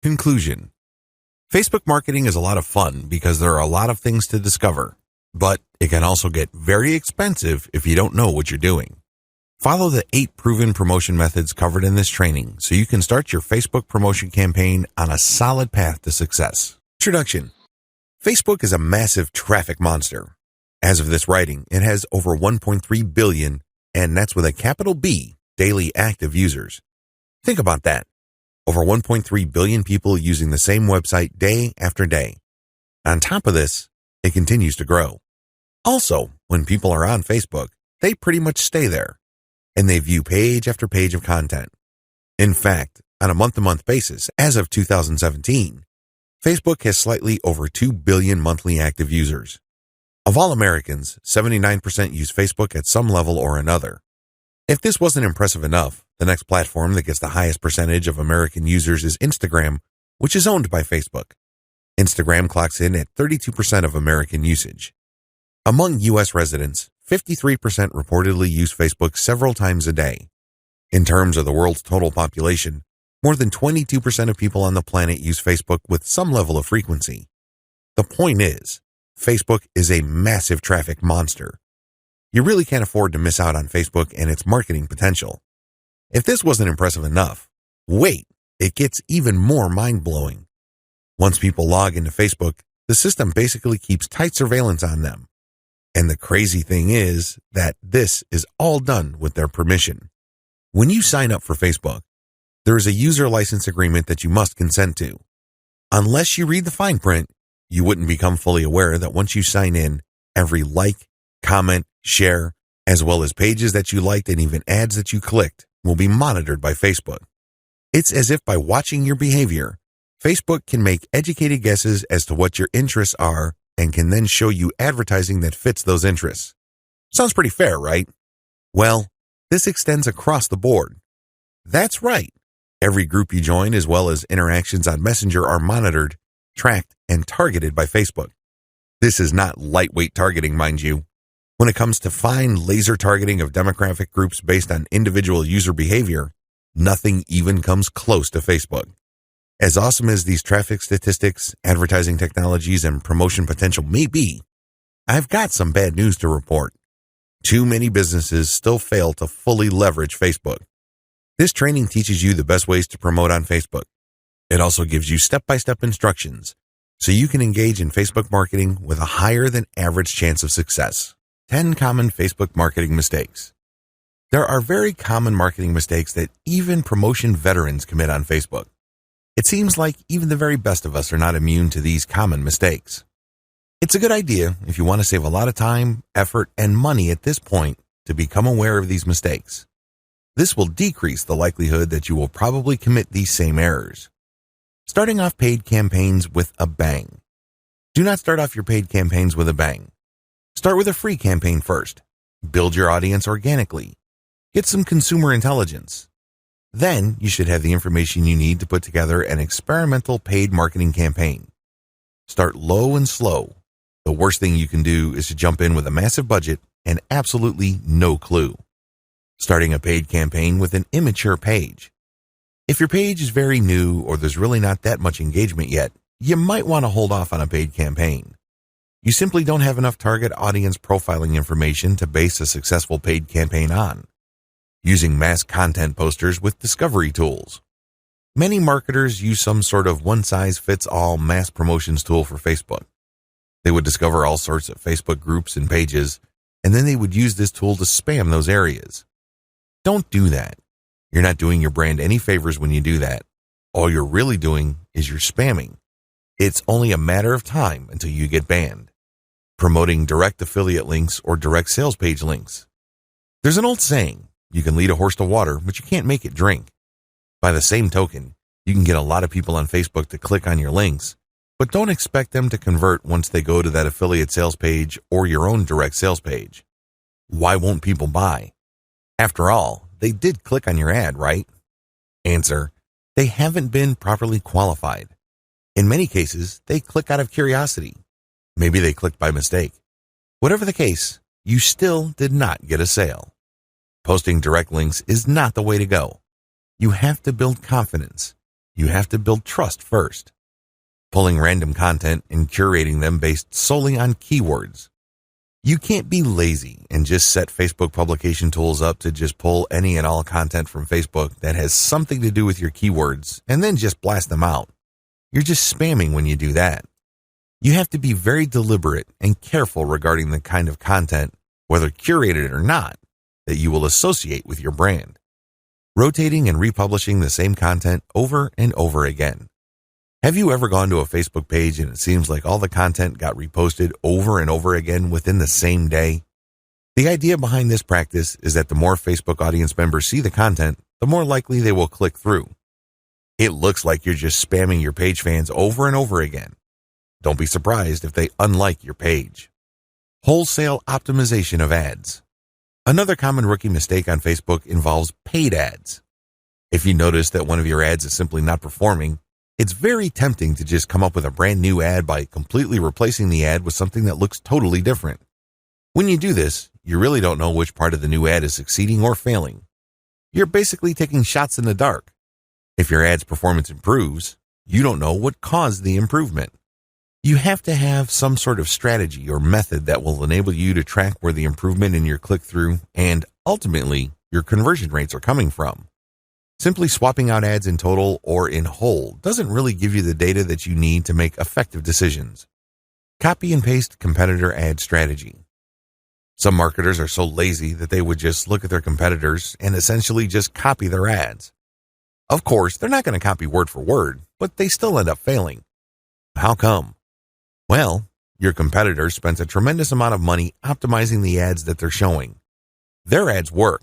Conclusion. Facebook marketing is a lot of fun because there are a lot of things to discover, but it can also get very expensive if you don't know what you're doing. Follow the 8 proven promotion methods covered in this training so you can start your Facebook promotion campaign on a solid path to success. Introduction. Facebook is a massive traffic monster. As of this writing, it has over 1.3 billion, and that's with a capital B, daily active users. Think about that. Over 1.3 billion people using the same website day after day. On top of this, it continues to grow. Also, when people are on Facebook, they pretty much stay there, and they view page after page of content. In fact, on a month-to-month basis, as of 2017, Facebook has slightly over 2 billion monthly active users. Of all Americans, 79% use Facebook at some level or another. If this wasn't impressive enough, the next platform that gets the highest percentage of American users is Instagram, which is owned by Facebook. Instagram clocks in at 32% of American usage. Among U.S. residents, 53% reportedly use Facebook several times a day. In terms of the world's total population, more than 22% of people on the planet use Facebook with some level of frequency. The point is, Facebook is a massive traffic monster. You really can't afford to miss out on Facebook and its marketing potential. If this wasn't impressive enough, wait, it gets even more mind-blowing. Once people log into Facebook, the system basically keeps tight surveillance on them. And the crazy thing is that this is all done with their permission. When you sign up for Facebook, there is a user license agreement that you must consent to. Unless you read the fine print, you wouldn't become fully aware that once you sign in, every like, comment, share, as well as pages that you liked and even ads that you clicked will be monitored by Facebook. It's as if by watching your behavior, Facebook can make educated guesses as to what your interests are and can then show you advertising that fits those interests. Sounds pretty fair, right? Well, this extends across the board. That's right. Every group you join as well as interactions on Messenger are monitored, tracked, and targeted by Facebook. This is not lightweight targeting, mind you. When it comes to fine laser targeting of demographic groups based on individual user behavior, nothing even comes close to Facebook. As awesome as these traffic statistics, advertising technologies, and promotion potential may be, I've got some bad news to report. Too many businesses still fail to fully leverage Facebook. This training teaches you the best ways to promote on Facebook. It also gives you step-by-step instructions so you can engage in Facebook marketing with a higher than average chance of success. 10 common Facebook marketing mistakes. There are very common marketing mistakes that even promotion veterans commit on Facebook. It seems like even the very best of us are not immune to these common mistakes. It's a good idea if you want to save a lot of time, effort, and money at this point to become aware of these mistakes. This will decrease the likelihood that you will probably commit these same errors. Starting off paid campaigns with a bang. Do not start off your paid campaigns with a bang. Start with a free campaign first. Build your audience organically. Get some consumer intelligence. Then you should have the information you need to put together an experimental paid marketing campaign. Start low and slow. The worst thing you can do is to jump in with a massive budget and absolutely no clue. Starting a paid campaign with an immature page. If your page is very new or there's really not that much engagement yet, you might want to hold off on a paid campaign. You simply don't have enough target audience profiling information to base a successful paid campaign on. Using mass content posters with discovery tools. Many marketers use some sort of one-size-fits-all mass promotions tool for Facebook. They would discover all sorts of Facebook groups and pages, and then they would use this tool to spam those areas. Don't do that. You're not doing your brand any favors when you do that. All you're really doing is you're spamming. It's only a matter of time until you get banned. Promoting direct affiliate links or direct sales page links. There's an old saying, you can lead a horse to water, but you can't make it drink. By the same token, you can get a lot of people on Facebook to click on your links, but don't expect them to convert once they go to that affiliate sales page or your own direct sales page. Why won't people buy? After all, they did click on your ad, right? Answer, they haven't been properly qualified. In many cases, they click out of curiosity. Maybe they clicked by mistake. Whatever the case, you still did not get a sale. Posting direct links is not the way to go. You have to build confidence. you have to build trust first. Pulling random content and curating them based solely on keywords. You can't be lazy and just set Facebook publication tools up to just pull any and all content from Facebook that has something to do with your keywords and then just blast them out. You're just spamming when you do that. You have to be very deliberate and careful regarding the kind of content, whether curated or not, that you will associate with your brand. Rotating and republishing the same content over and over again. Have you ever gone to a Facebook page and it seems like all the content got reposted over and over again within the same day? The idea behind this practice is that the more Facebook audience members see the content, the more likely they will click through. It looks like you're just spamming your page fans over and over again. Don't be surprised if they unlike your page. Wholesale optimization of ads. Another common rookie mistake on Facebook involves paid ads. If you notice that one of your ads is simply not performing, it's very tempting to just come up with a brand new ad by completely replacing the ad with something that looks totally different. When you do this, you really don't know which part of the new ad is succeeding or failing. You're basically taking shots in the dark. If your ad's performance improves, you don't know what caused the improvement. You have to have some sort of strategy or method that will enable you to track where the improvement in your click-through and, ultimately, your conversion rates are coming from. Simply swapping out ads in total or in whole doesn't really give you the data that you need to make effective decisions. Copy and paste competitor ad strategy. Some marketers are so lazy that they would just look at their competitors and essentially just copy their ads. Of course, they're not going to copy word for word, but they still end up failing. How come? Well, your competitor spends a tremendous amount of money optimizing the ads that they're showing. Their ads work.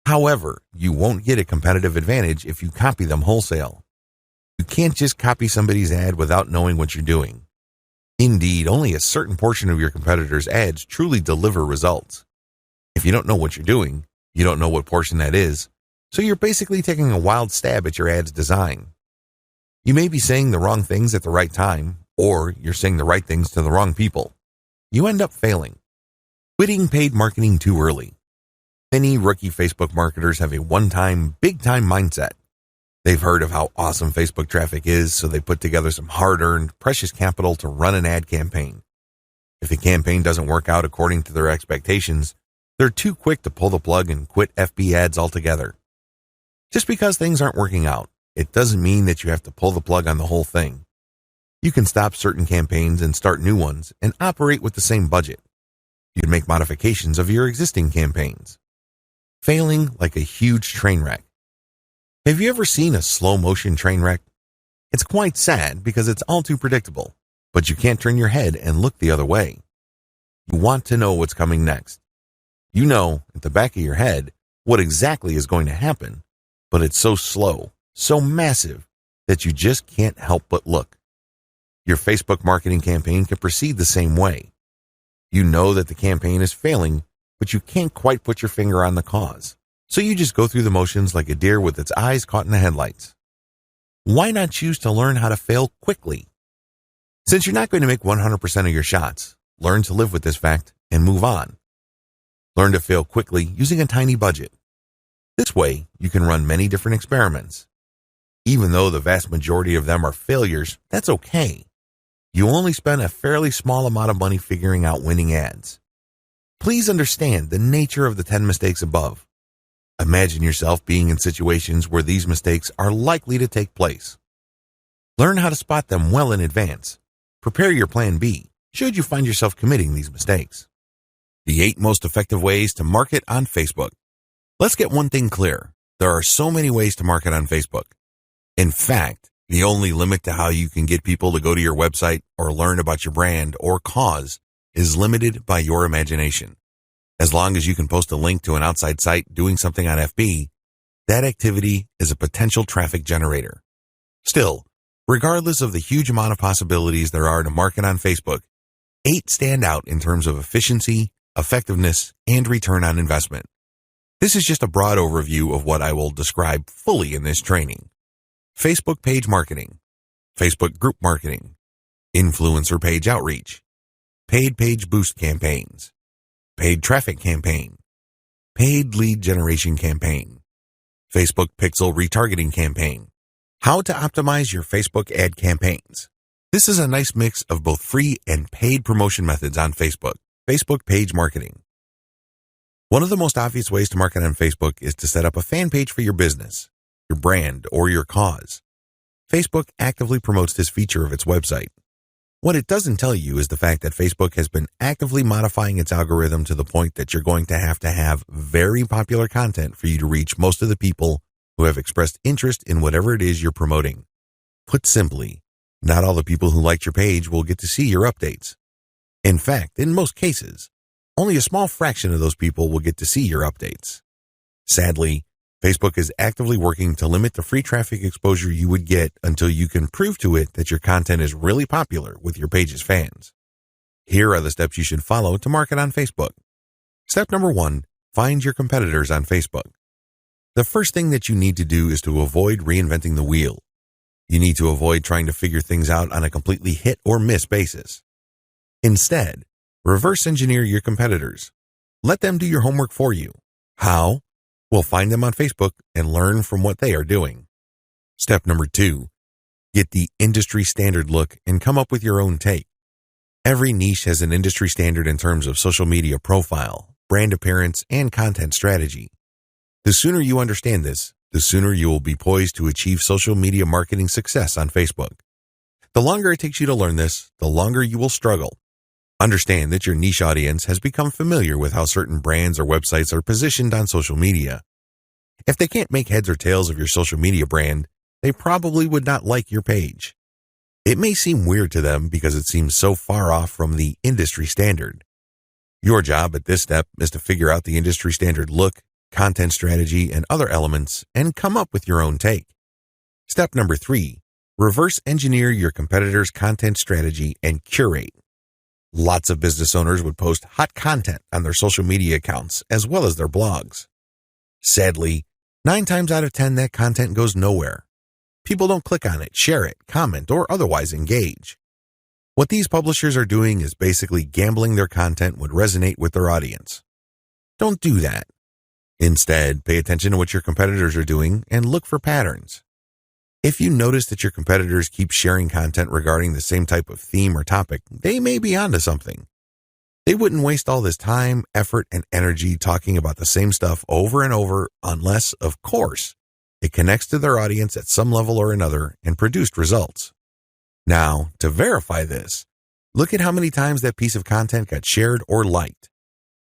However, you won't get a competitive advantage if you copy them wholesale. You can't just copy somebody's ad without knowing what you're doing. Indeed, only a certain portion of your competitors' ads truly deliver results. If you don't know what you're doing, you don't know what portion that is, so you're basically taking a wild stab at your ad's design. You may be saying the wrong things at the right time, or you're saying the right things to the wrong people. You end up failing. Quitting paid marketing too early. Many rookie Facebook marketers have a one-time, big-time mindset. They've heard of how awesome Facebook traffic is, so they put together some hard-earned, precious capital to run an ad campaign. If the campaign doesn't work out according to their expectations, they're too quick to pull the plug and quit FB ads altogether. Just because things aren't working out, it doesn't mean that you have to pull the plug on the whole thing. You can stop certain campaigns and start new ones and operate with the same budget. You can make modifications of your existing campaigns. Failing like a huge train wreck. Have you ever seen a slow-motion train wreck? It's quite sad because it's all too predictable, but you can't turn your head and look the other way. You want to know what's coming next. You know, at the back of your head, what exactly is going to happen, but it's so slow, so massive, that you just can't help but look. Your Facebook marketing campaign can proceed the same way. You know that the campaign is failing, but you can't quite put your finger on the cause. So you just go through the motions like a deer with its eyes caught in the headlights. Why not choose to learn how to fail quickly? Since you're not going to make 100% of your shots, learn to live with this fact and move on. Learn to fail quickly using a tiny budget. This way, you can run many different experiments. Even though the vast majority of them are failures, that's okay. You only spend a fairly small amount of money figuring out winning ads. Please understand the nature of the 10 mistakes above. Imagine yourself being in situations where these mistakes are likely to take place. Learn how to spot them well in advance. Prepare your plan B should you find yourself committing these mistakes. The 8 most effective ways to market on Facebook. Let's get one thing clear. There are so many ways to market on Facebook. In fact, the only limit to how you can get people to go to your website or learn about your brand or cause is limited by your imagination. As long as you can post a link to an outside site doing something on FB, that activity is a potential traffic generator. Still, regardless of the huge amount of possibilities there are to market on Facebook, 8 stand out in terms of efficiency, effectiveness, and return on investment. This is just a broad overview of what I will describe fully in this training. Facebook page marketing, Facebook group marketing, influencer page outreach, paid page boost campaigns, paid traffic campaign, paid lead generation campaign, Facebook pixel retargeting campaign, How to optimize your Facebook ad campaigns. This is a nice mix of both free and paid promotion methods on Facebook. Facebook page marketing. One of the most obvious ways to market on Facebook is to set up a fan page for your business, your brand, or your cause. Facebook actively promotes this feature of its website. What it doesn't tell you is the fact that Facebook has been actively modifying its algorithm to the point that you're going to have very popular content for you to reach most of the people who have expressed interest in whatever it is you're promoting. Put simply, not all the people who liked your page will get to see your updates. In fact, in most cases, only a small fraction of those people will get to see your updates. Sadly, Facebook is actively working to limit the free traffic exposure you would get until you can prove to it that your content is really popular with your page's fans. Here are the steps you should follow to market on Facebook. Step number 1, find your competitors on Facebook. The first thing that you need to do is to avoid reinventing the wheel. You need to avoid trying to figure things out on a completely hit or miss basis. Instead, reverse engineer your competitors. Let them do your homework for you. How? Well, find them on Facebook and learn from what they are doing. Step number 2, get the industry standard look and come up with your own take. Every niche has an industry standard in terms of social media profile, brand appearance, and content strategy. The sooner you understand this, the sooner you will be poised to achieve social media marketing success on Facebook. The longer it takes you to learn this, the longer you will struggle. Understand that your niche audience has become familiar with how certain brands or websites are positioned on social media. If they can't make heads or tails of your social media brand, they probably would not like your page. It may seem weird to them because it seems so far off from the industry standard. Your job at this step is to figure out the industry standard look, content strategy, and other elements, and come up with your own take. Step number 3, reverse engineer your competitors' content strategy and curate. Lots of business owners would post hot content on their social media accounts as well as their blogs. Sadly, 9 times out of 10 that content goes nowhere. People don't click on it, share it, comment, or otherwise engage. What these publishers are doing is basically gambling their content would resonate with their audience. Don't do that. Instead, pay attention to what your competitors are doing and look for patterns. If you notice that your competitors keep sharing content regarding the same type of theme or topic, they may be onto something. They wouldn't waste all this time, effort, and energy talking about the same stuff over and over unless, of course, it connects to their audience at some level or another and produced results. Now, to verify this, look at how many times that piece of content got shared or liked.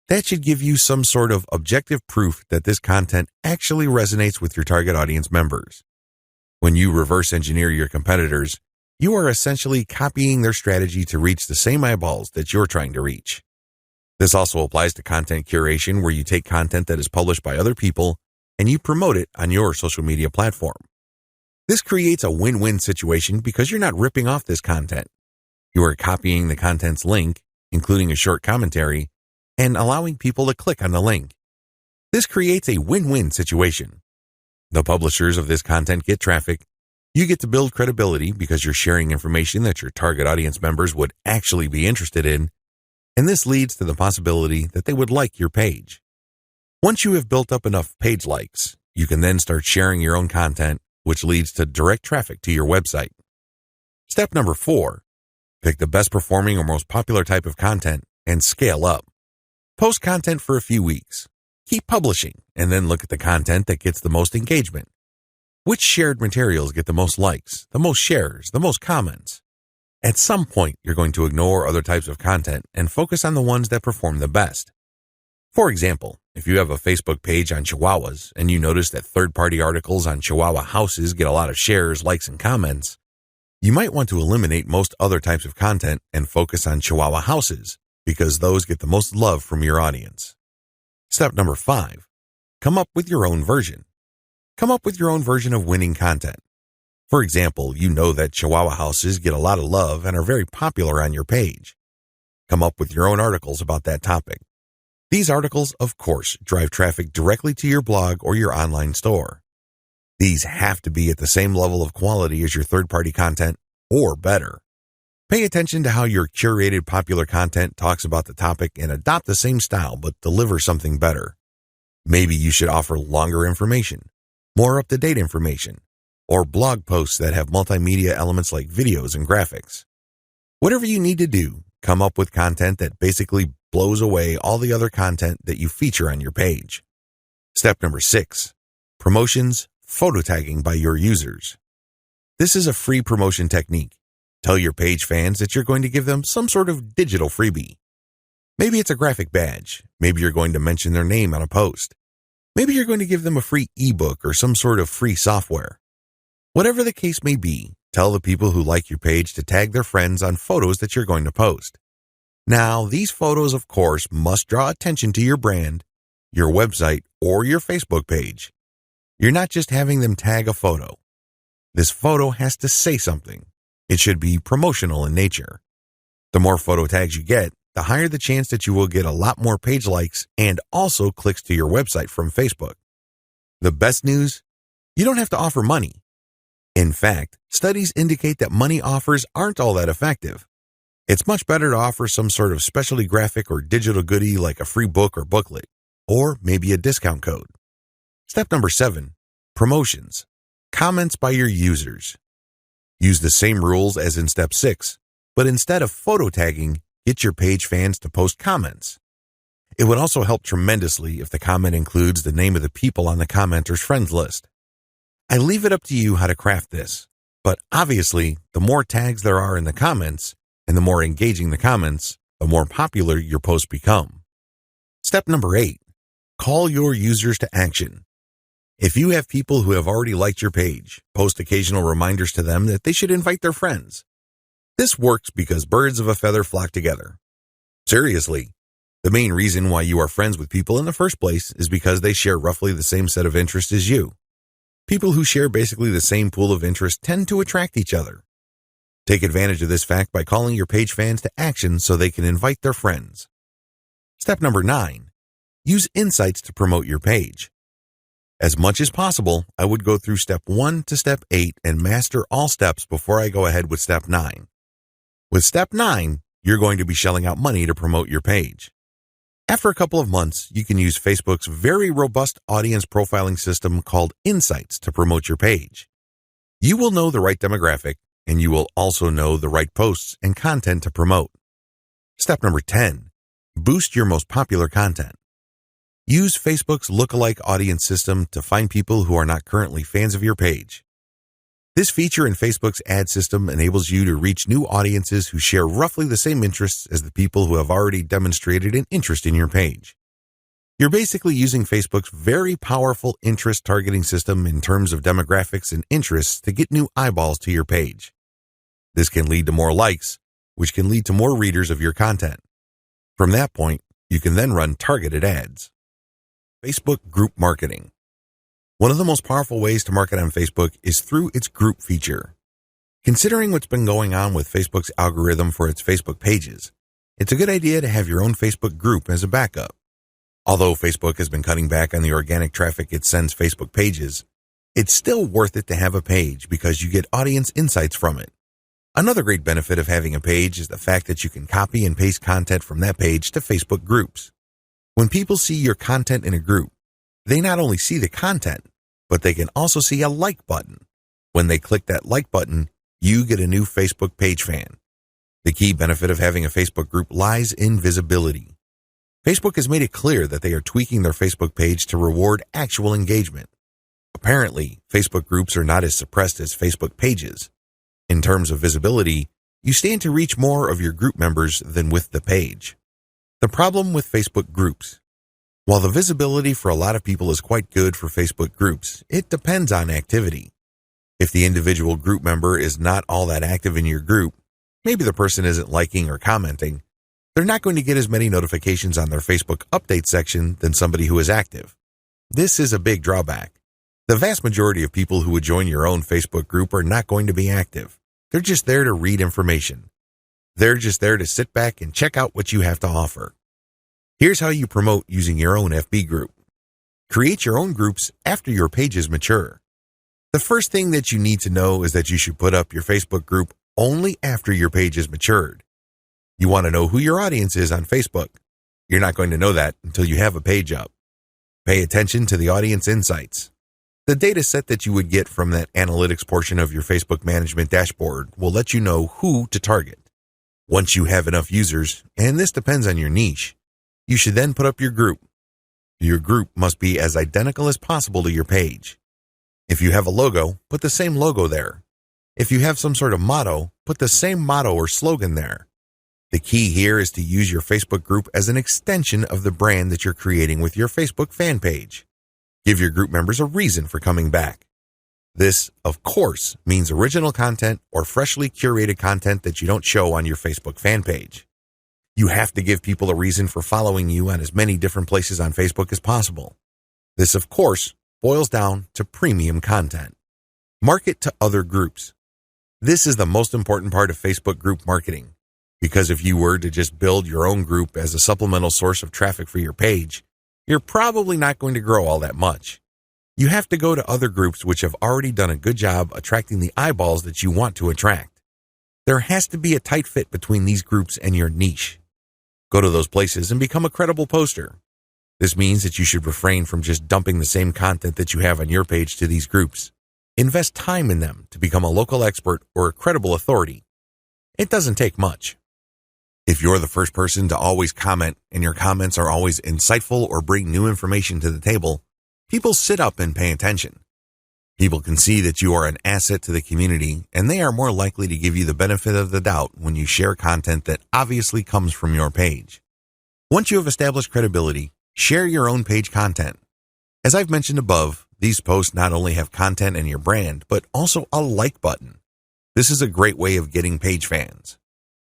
That should give you some sort of objective proof that this content actually resonates with your target audience members. When you reverse engineer your competitors, you are essentially copying their strategy to reach the same eyeballs that you're trying to reach. This also applies to content curation, where you take content that is published by other people and you promote it on your social media platform. This creates a win-win situation because you're not ripping off this content. You are copying the content's link, including a short commentary, and allowing people to click on the link. This creates a win-win situation. The publishers of this content get traffic. You get to build credibility because you're sharing information that your target audience members would actually be interested in, and this leads to the possibility that they would like your page. Once you have built up enough page likes, you can then start sharing your own content, which leads to direct traffic to your website. Step number 4, pick the best performing or most popular type of content and scale up. Post content for a few weeks. Keep publishing, and then look at the content that gets the most engagement. Which shared materials get the most likes, the most shares, the most comments? At some point, you're going to ignore other types of content and focus on the ones that perform the best. For example, if you have a Facebook page on Chihuahuas and you notice that third-party articles on Chihuahua houses get a lot of shares, likes, and comments, you might want to eliminate most other types of content and focus on Chihuahua houses, because those get the most love from your audience. Step number 5, come up with your own version. Come up with your own version of winning content. For example, you know that Chihuahua houses get a lot of love and are very popular on your page. Come up with your own articles about that topic. These articles, of course, drive traffic directly to your blog or your online store. These have to be at the same level of quality as your third-party content, or better. Pay attention to how your curated popular content talks about the topic and adopt the same style but deliver something better. Maybe you should offer longer information, more up-to-date information, or blog posts that have multimedia elements like videos and graphics. Whatever you need to do, come up with content that basically blows away all the other content that you feature on your page. Step number 6, promotions, photo tagging by your users. This is a free promotion technique. Tell your page fans that you're going to give them some sort of digital freebie. Maybe it's a graphic badge. Maybe you're going to mention their name on a post. Maybe you're going to give them a free ebook or some sort of free software. Whatever the case may be, tell the people who like your page to tag their friends on photos that you're going to post. Now, these photos, of course, must draw attention to your brand, your website, or your Facebook page. You're not just having them tag a photo. This photo has to say something. It should be promotional in nature. The more photo tags you get, the higher the chance that you will get a lot more page likes and also clicks to your website from Facebook. The best news? You don't have to offer money. In fact, studies indicate that money offers aren't all that effective. It's much better to offer some sort of specialty graphic or digital goodie like a free book or booklet, or maybe a discount code. Step number 7, promotions, comments by your users. Use the same rules as in step 6, but instead of photo tagging, get your page fans to post comments. It would also help tremendously if the comment includes the name of the people on the commenter's friends list. I leave it up to you how to craft this, but obviously, the more tags there are in the comments, and the more engaging the comments, the more popular your posts become. Step number 8, call your users to action. If you have people who have already liked your page, post occasional reminders to them that they should invite their friends. This works because birds of a feather flock together. Seriously, the main reason why you are friends with people in the first place is because they share roughly the same set of interests as you. People who share basically the same pool of interest tend to attract each other. Take advantage of this fact by calling your page fans to action so they can invite their friends. Step number 9, use insights to promote your page. As much as possible, I would go through step 1 to step 8 and master all steps before I go ahead with step 9. With step 9, you're going to be shelling out money to promote your page. After a couple of months, you can use Facebook's very robust audience profiling system called Insights to promote your page. You will know the right demographic, and you will also know the right posts and content to promote. Step number 10, boost your most popular content. Use Facebook's lookalike audience system to find people who are not currently fans of your page. This feature in Facebook's ad system enables you to reach new audiences who share roughly the same interests as the people who have already demonstrated an interest in your page. You're basically using Facebook's very powerful interest targeting system in terms of demographics and interests to get new eyeballs to your page. This can lead to more likes, which can lead to more readers of your content. From that point, you can then run targeted ads. Facebook group marketing. One of the most powerful ways to market on Facebook is through its group feature. Considering what's been going on with Facebook's algorithm for its Facebook pages, it's a good idea to have your own Facebook group as a backup. Although Facebook has been cutting back on the organic traffic it sends Facebook pages, it's still worth it to have a page because you get audience insights from it. Another great benefit of having a page is the fact that you can copy and paste content from that page to Facebook groups. When people see your content in a group, they not only see the content, but they can also see a like button. When they click that like button, you get a new Facebook page fan. The key benefit of having a Facebook group lies in visibility. Facebook has made it clear that they are tweaking their Facebook page to reward actual engagement. Apparently, Facebook groups are not as suppressed as Facebook pages. In terms of visibility, you stand to reach more of your group members than with the page. The problem with Facebook groups. While the visibility for a lot of people is quite good for Facebook groups, it depends on activity. If the individual group member is not all that active in your group, maybe the person isn't liking or commenting, they're not going to get as many notifications on their Facebook update section than somebody who is active. This is a big drawback. The vast majority of people who would join your own Facebook group are not going to be active. They're just there to read information. They're just there to sit back and check out what you have to offer. Here's how you promote using your own FB group. Create your own groups after your pages mature. The first thing that you need to know is that you should put up your Facebook group only after your page is matured. You want to know who your audience is on Facebook. You're not going to know that until you have a page up. Pay attention to the audience insights. The data set that you would get from that analytics portion of your Facebook management dashboard will let you know who to target. Once you have enough users, and this depends on your niche, you should then put up your group. Your group must be as identical as possible to your page. If you have a logo, put the same logo there. If you have some sort of motto, put the same motto or slogan there. The key here is to use your Facebook group as an extension of the brand that you're creating with your Facebook fan page. Give your group members a reason for coming back. This, of course, means original content or freshly curated content that you don't show on your Facebook fan page. You have to give people a reason for following you on as many different places on Facebook as possible. This, of course, boils down to premium content. Market to other groups. This is the most important part of Facebook group marketing, because if you were to just build your own group as a supplemental source of traffic for your page, you're probably not going to grow all that much. You have to go to other groups which have already done a good job attracting the eyeballs that you want to attract. There has to be a tight fit between these groups and your niche. Go to those places and become a credible poster. This means that you should refrain from just dumping the same content that you have on your page to these groups. Invest time in them to become a local expert or a credible authority. It doesn't take much. If you're the first person to always comment and your comments are always insightful or bring new information to the table, people sit up and pay attention. People can see that you are an asset to the community, and they are more likely to give you the benefit of the doubt when you share content that obviously comes from your page. Once you have established credibility, share your own page content. As I've mentioned above, these posts not only have content and your brand, but also a like button. This is a great way of getting page fans.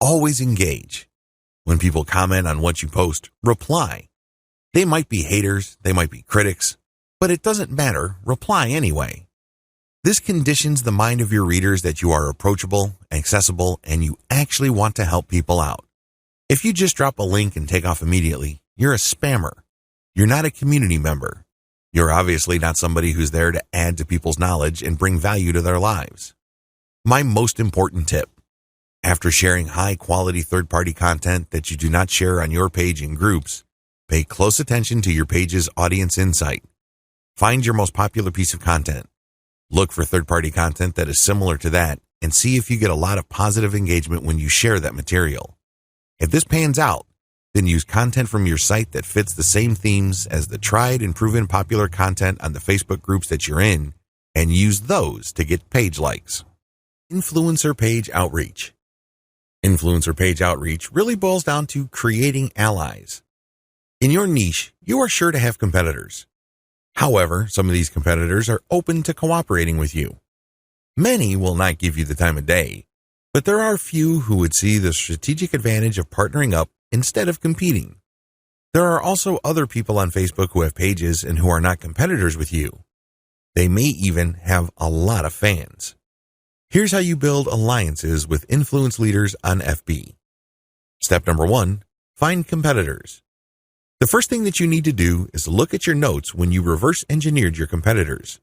Always engage. When people comment on what you post, reply. They might be haters, they might be critics, but it doesn't matter, reply anyway. This conditions the mind of your readers that you are approachable, accessible, and you actually want to help people out. If you just drop a link and take off immediately, you're a spammer. You're not a community member. You're obviously not somebody who's there to add to people's knowledge and bring value to their lives. My most important tip: after sharing high-quality third-party content that you do not share on your page in groups, pay close attention to your page's audience insight. Find your most popular piece of content. Look for third-party content that is similar to that and see if you get a lot of positive engagement when you share that material. If this pans out, then use content from your site that fits the same themes as the tried and proven popular content on the Facebook groups that you're in, and use those to get page likes. Influencer page outreach. Influencer page outreach really boils down to creating allies. In your niche, you are sure to have competitors. However, some of these competitors are open to cooperating with you. Many will not give you the time of day, but there are few who would see the strategic advantage of partnering up instead of competing. There are also other people on Facebook who have pages and who are not competitors with you. They may even have a lot of fans. Here's how you build alliances with influence leaders on FB. Step number 1, find competitors. The first thing that you need to do is look at your notes when you reverse engineered your competitors.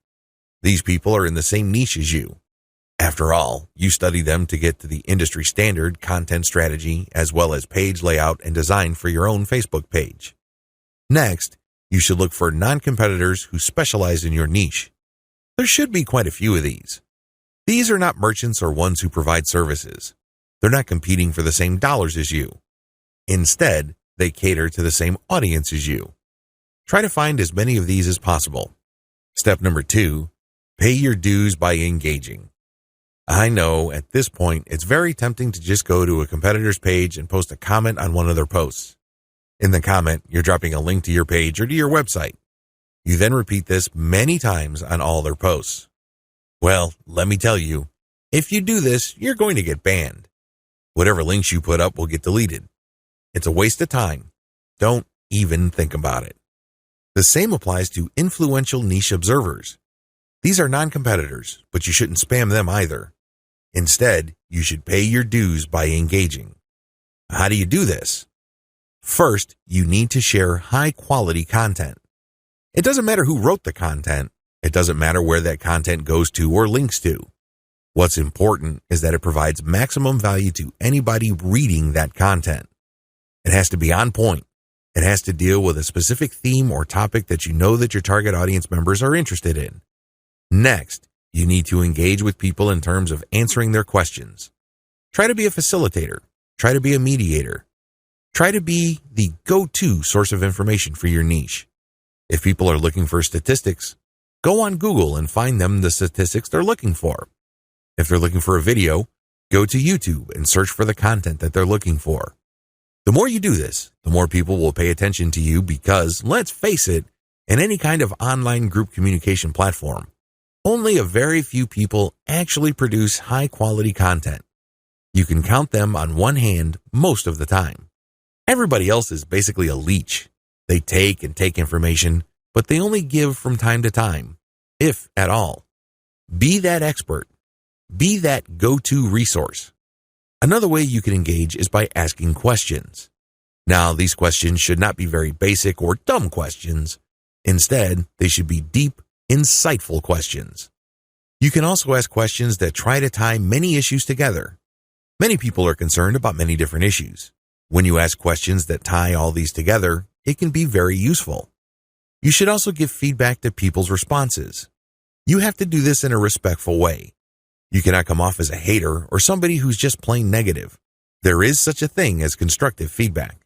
These people are in the same niche as you. After all, you study them to get to the industry standard content strategy as well as page layout and design for your own Facebook page. Next, you should look for non-competitors who specialize in your niche. There should be quite a few of these. These are not merchants or ones who provide services. They're not competing for the same dollars as you. Instead, they cater to the same audience as you. Try to find as many of these as possible. Step number 2, pay your dues by engaging. I know at this point it's very tempting to just go to a competitor's page and post a comment on one of their posts. In the comment, you're dropping a link to your page or to your website. You then repeat this many times on all their posts. Well, let me tell you, if you do this, you're going to get banned. Whatever links you put up will get deleted. It's a waste of time. Don't even think about it. The same applies to influential niche observers. These are non-competitors, but you shouldn't spam them either. Instead, you should pay your dues by engaging. How do you do this? First, you need to share high-quality content. It doesn't matter who wrote the content. It doesn't matter where that content goes to or links to. What's important is that it provides maximum value to anybody reading that content. It has to be on point. It has to deal with a specific theme or topic that you know that your target audience members are interested in. Next, you need to engage with people in terms of answering their questions. Try to be a facilitator. Try to be a mediator. Try to be the go-to source of information for your niche. If people are looking for statistics, go on Google and find them the statistics they're looking for. If they're looking for a video, go to YouTube and search for the content that they're looking for. The more you do this, the more people will pay attention to you because, let's face it, in any kind of online group communication platform, only a very few people actually produce high-quality content. You can count them on one hand most of the time. Everybody else is basically a leech. They take and take information, but they only give from time to time, if at all. Be that expert. Be that go-to resource. Another way you can engage is by asking questions. Now, these questions should not be very basic or dumb questions. Instead, they should be deep, insightful questions. You can also ask questions that try to tie many issues together. Many people are concerned about many different issues. When you ask questions that tie all these together, it can be very useful. You should also give feedback to people's responses. You have to do this in a respectful way. You cannot come off as a hater or somebody who's just plain negative. There is such a thing as constructive feedback.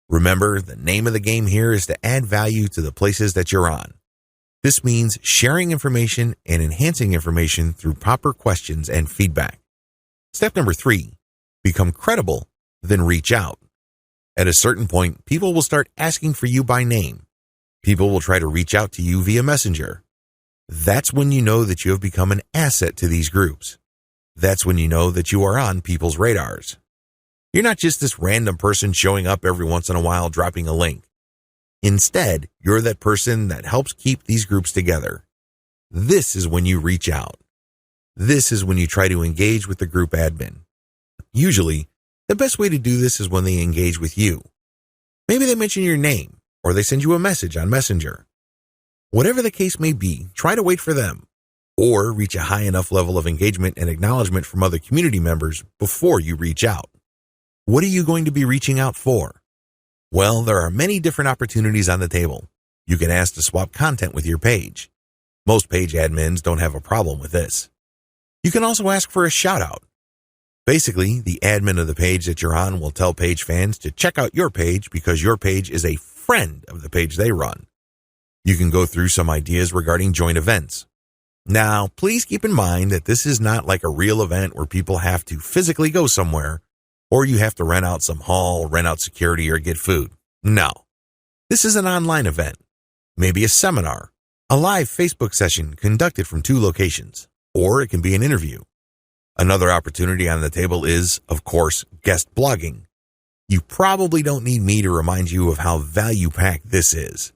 Remember, the name of the game here is to add value to the places that you're on. This means sharing information and enhancing information through proper questions and feedback. Step number 3, become credible, then reach out. At a certain point, people will start asking for you by name. People will try to reach out to you via Messenger. That's when you know that you have become an asset to these groups. That's when you know that you are on people's radars. You're not just this random person showing up every once in a while dropping a link. Instead, you're that person that helps keep these groups together. This is when you reach out. This is when you try to engage with the group admin. Usually, the best way to do this is when they engage with you. Maybe they mention your name, or they send you a message on Messenger. Whatever the case may be, try to wait for them, or reach a high enough level of engagement and acknowledgement from other community members before you reach out. What are you going to be reaching out for? Well, there are many different opportunities on the table. You can ask to swap content with your page. Most page admins don't have a problem with this. You can also ask for a shout out. Basically, the admin of the page that you're on will tell page fans to check out your page because your page is a friend of the page they run. You can go through some ideas regarding joint events. Now, please keep in mind that this is not like a real event where people have to physically go somewhere, or you have to rent out some hall, rent out security, or get food. No. This is an online event. Maybe a seminar, a live Facebook session conducted from 2 locations, or it can be an interview. Another opportunity on the table is, of course, guest blogging. You probably don't need me to remind you of how value-packed this is.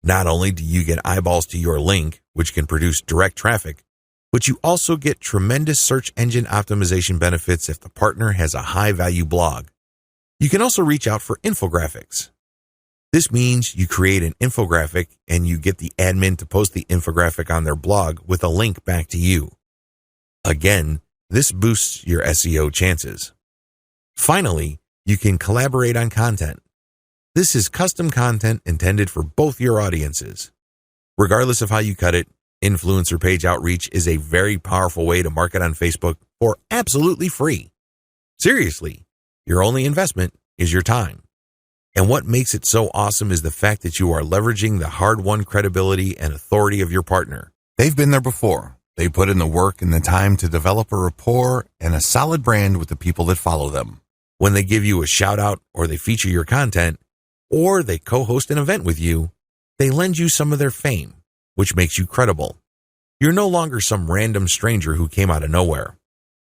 Not only do you get eyeballs to your link, which can produce direct traffic, but you also get tremendous search engine optimization benefits if the partner has a high-value blog. You can also reach out for infographics. This means you create an infographic and you get the admin to post the infographic on their blog with a link back to you. Again, this boosts your SEO chances. Finally, you can collaborate on content. This is custom content intended for both your audiences. Regardless of how you cut it, influencer page outreach is a very powerful way to market on Facebook for absolutely free. Seriously, your only investment is your time. And what makes it so awesome is the fact that you are leveraging the hard-won credibility and authority of your partner. They've been there before. They put in the work and the time to develop a rapport and a solid brand with the people that follow them. When they give you a shout-out or they feature your content, or they co-host an event with you, they lend you some of their fame, which makes you credible. You're no longer some random stranger who came out of nowhere.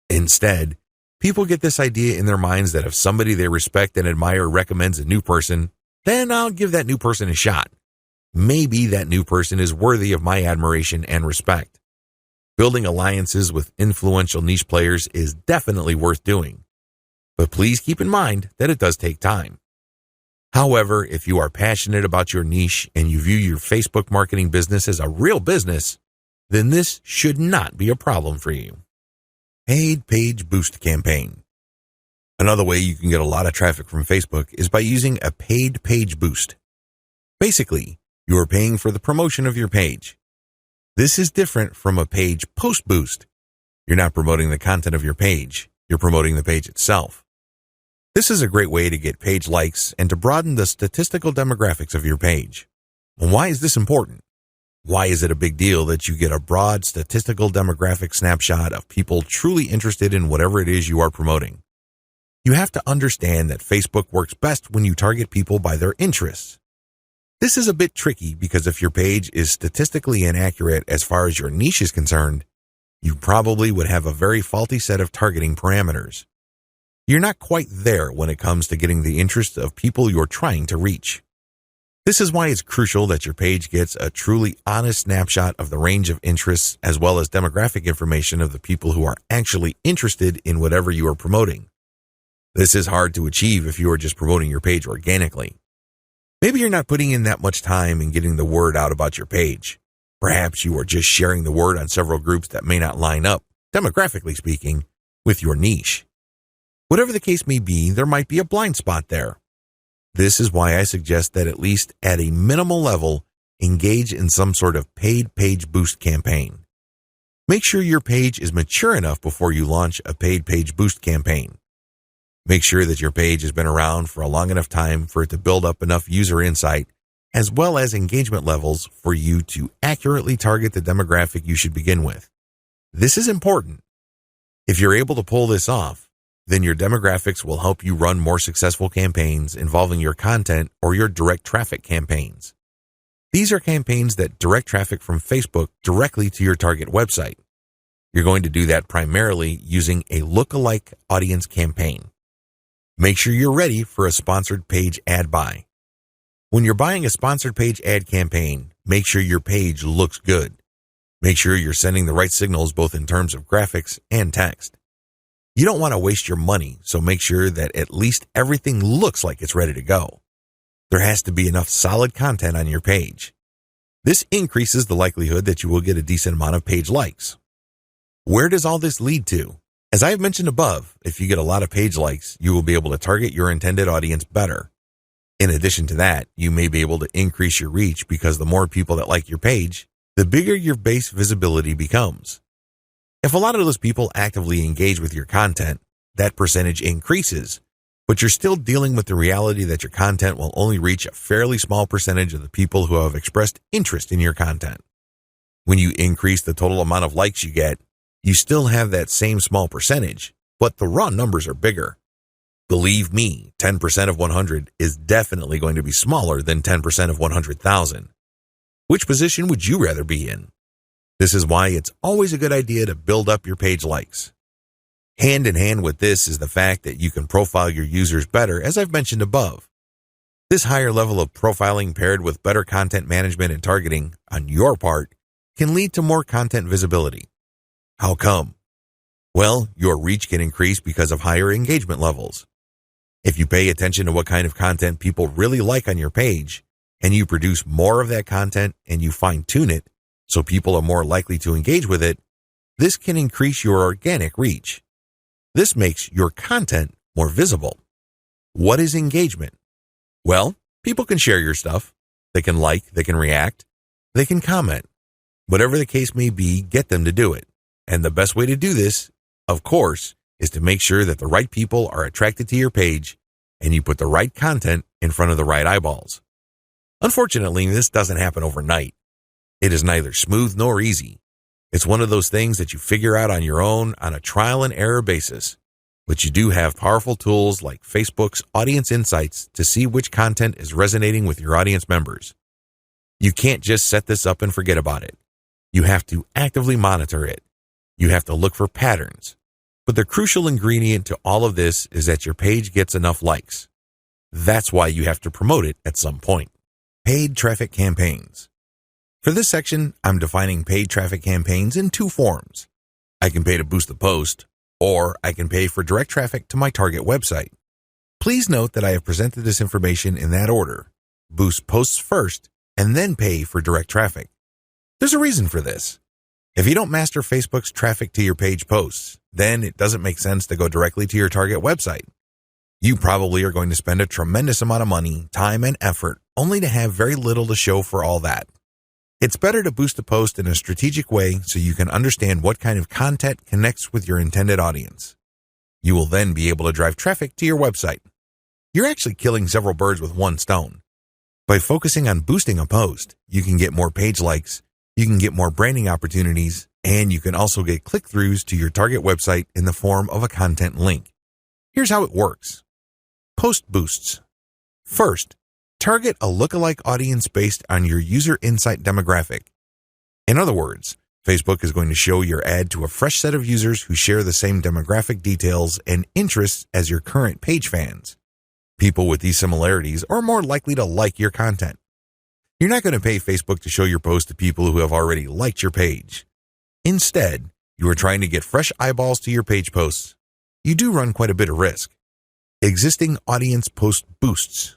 Instead, people get this idea in their minds that if somebody they respect and admire recommends a new person, then I'll give that new person a shot. Maybe that new person is worthy of my admiration and respect. Building alliances with influential niche players is definitely worth doing. But please keep in mind that it does take time. However, if you are passionate about your niche and you view your Facebook marketing business as a real business, then this should not be a problem for you. Paid Page Boost Campaign. Another way you can get a lot of traffic from Facebook is by using a paid page boost. Basically, you are paying for the promotion of your page. This is different from a page post boost. You're not promoting the content of your page, you're promoting the page itself. This is a great way to get page likes and to broaden the statistical demographics of your page. And why is this important? Why is it a big deal that you get a broad statistical demographic snapshot of people truly interested in whatever it is you are promoting? You have to understand that Facebook works best when you target people by their interests. This is a bit tricky because if your page is statistically inaccurate as far as your niche is concerned, you probably would have a very faulty set of targeting parameters. You're not quite there when it comes to getting the interest of people you're trying to reach. This is why it's crucial that your page gets a truly honest snapshot of the range of interests as well as demographic information of the people who are actually interested in whatever you are promoting. This is hard to achieve if you are just promoting your page organically. Maybe you're not putting in that much time in getting the word out about your page. Perhaps you are just sharing the word on several groups that may not line up, demographically speaking, with your niche. Whatever the case may be, there might be a blind spot there. This is why I suggest that at least at a minimal level, engage in some sort of paid page boost campaign. Make sure your page is mature enough before you launch a paid page boost campaign. Make sure that your page has been around for a long enough time for it to build up enough user insight as well as engagement levels for you to accurately target the demographic you should begin with. This is important. If you're able to pull this off, then your demographics will help you run more successful campaigns involving your content or your direct traffic campaigns. These are campaigns that direct traffic from Facebook directly to your target website. You're going to do that primarily using a lookalike audience campaign. Make sure you're ready for a sponsored page ad buy. When you're buying a sponsored page ad campaign, make sure your page looks good. Make sure you're sending the right signals both in terms of graphics and text. You don't want to waste your money, so make sure that at least everything looks like it's ready to go. There has to be enough solid content on your page. This increases the likelihood that you will get a decent amount of page likes. Where does all this lead to? As I have mentioned above, if you get a lot of page likes, you will be able to target your intended audience better. In addition to that, you may be able to increase your reach because the more people that like your page, the bigger your base visibility becomes. If a lot of those people actively engage with your content, that percentage increases, but you're still dealing with the reality that your content will only reach a fairly small percentage of the people who have expressed interest in your content. When you increase the total amount of likes you get, you still have that same small percentage, but the raw numbers are bigger. Believe me, 10% of 100 is definitely going to be smaller than 10% of 100,000. Which position would you rather be in? This is why it's always a good idea to build up your page likes. Hand in hand with this is the fact that you can profile your users better, as I've mentioned above. This higher level of profiling paired with better content management and targeting on your part can lead to more content visibility. How come? Well, your reach can increase because of higher engagement levels. If you pay attention to what kind of content people really like on your page, and you produce more of that content and you fine-tune it so people are more likely to engage with it, this can increase your organic reach. This makes your content more visible. What is engagement? Well, people can share your stuff. They can like, they can react, they can comment. Whatever the case may be, get them to do it. And the best way to do this, of course, is to make sure that the right people are attracted to your page and you put the right content in front of the right eyeballs. Unfortunately, this doesn't happen overnight. It is neither smooth nor easy. It's one of those things that you figure out on your own on a trial and error basis. But you do have powerful tools like Facebook's Audience Insights to see which content is resonating with your audience members. You can't just set this up and forget about it. You have to actively monitor it. You have to look for patterns. But the crucial ingredient to all of this is that your page gets enough likes. That's why you have to promote it at some point. Paid traffic campaigns. For this section, I'm defining paid traffic campaigns in two forms. I can pay to boost the post, or I can pay for direct traffic to my target website. Please note that I have presented this information in that order. Boost posts first, and then pay for direct traffic. There's a reason for this. If you don't master Facebook's traffic to your page posts, then it doesn't make sense to go directly to your target website. You probably are going to spend a tremendous amount of money, time, and effort only to have very little to show for all that. It's better to boost a post in a strategic way so you can understand what kind of content connects with your intended audience. You will then be able to drive traffic to your website. You're actually killing several birds with one stone. By focusing on boosting a post, you can get more page likes, you can get more branding opportunities, and you can also get click-throughs to your target website in the form of a content link. Here's how it works. Post boosts. First, target a lookalike audience based on your user insight demographic. In other words, Facebook is going to show your ad to a fresh set of users who share the same demographic details and interests as your current page fans. People with these similarities are more likely to like your content. You're not going to pay Facebook to show your post to people who have already liked your page. Instead, you are trying to get fresh eyeballs to your page posts. You do run quite a bit of risk. Existing audience post boosts.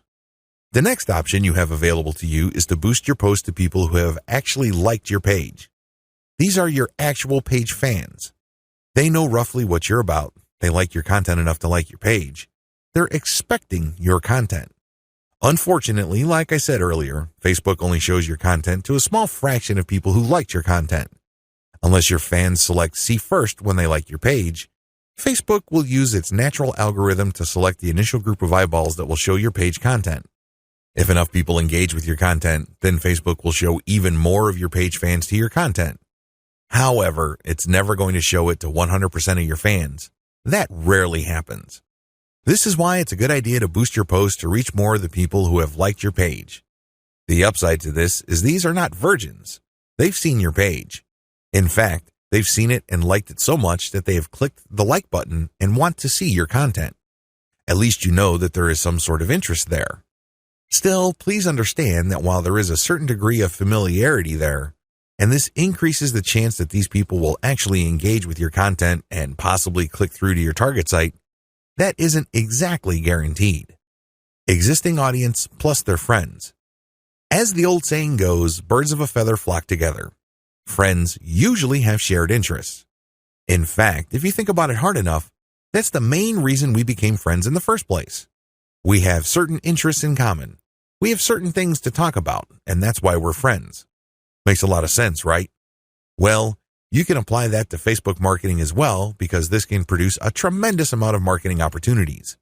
The next option you have available to you is to boost your post to people who have actually liked your page. These are your actual page fans. They know roughly what you're about. They like your content enough to like your page. They're expecting your content. Unfortunately, like I said earlier, Facebook only shows your content to a small fraction of people who liked your content. Unless your fans select see first when they like your page, Facebook will use its natural algorithm to select the initial group of eyeballs that will show your page content. If enough people engage with your content, then Facebook will show even more of your page fans to your content. However, it's never going to show it to 100% of your fans. That rarely happens. This is why it's a good idea to boost your post to reach more of the people who have liked your page. The upside to this is these are not virgins. They've seen your page. In fact, they've seen it and liked it so much that they have clicked the like button and want to see your content. At least you know that there is some sort of interest there. Still, please understand that while there is a certain degree of familiarity there, and this increases the chance that these people will actually engage with your content and possibly click through to your target site, that isn't exactly guaranteed. Existing audience plus their friends. As the old saying goes, birds of a feather flock together. Friends usually have shared interests. In fact, if you think about it hard enough, that's the main reason we became friends in the first place. We have certain interests in common. We have certain things to talk about, and that's why we're friends. Makes a lot of sense, right? Well, you can apply that to Facebook marketing as well, because this can produce a tremendous amount of marketing opportunities.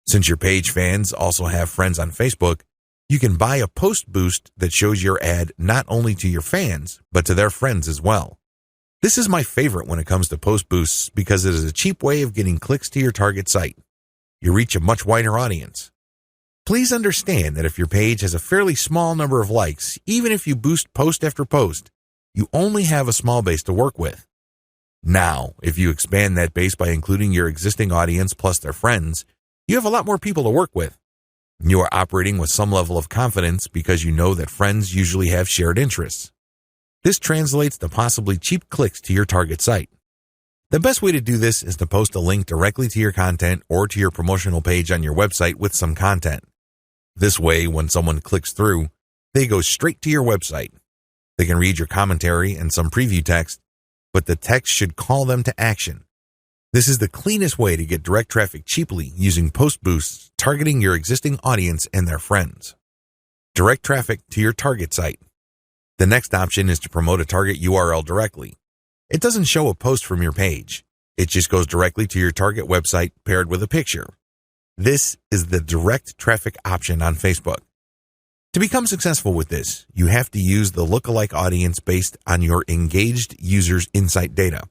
Since your page fans also have friends on Facebook, you can buy a post boost that shows your ad not only to your fans, but to their friends as well. This is my favorite when it comes to post boosts because it is a cheap way of getting clicks to your target site. You reach a much wider audience. Please understand that if your page has a fairly small number of likes, even if you boost post after post, you only have a small base to work with. Now, if you expand that base by including your existing audience plus their friends, you have a lot more people to work with. You are operating with some level of confidence because you know that friends usually have shared interests. This translates to possibly cheap clicks to your target site. The best way to do this is to post a link directly to your content or to your promotional page on your website with some content. This way, when someone clicks through, they go straight to your website. They can read your commentary and some preview text, but the text should call them to action. This is the cleanest way to get direct traffic cheaply using post boosts targeting your existing audience and their friends. Direct traffic to your target site. The next option is to promote a target URL directly. It doesn't show a post from your page. It just goes directly to your target website paired with a picture. This is the direct traffic option on Facebook. To become successful with this, you have to use the lookalike audience based on your engaged users' insight data.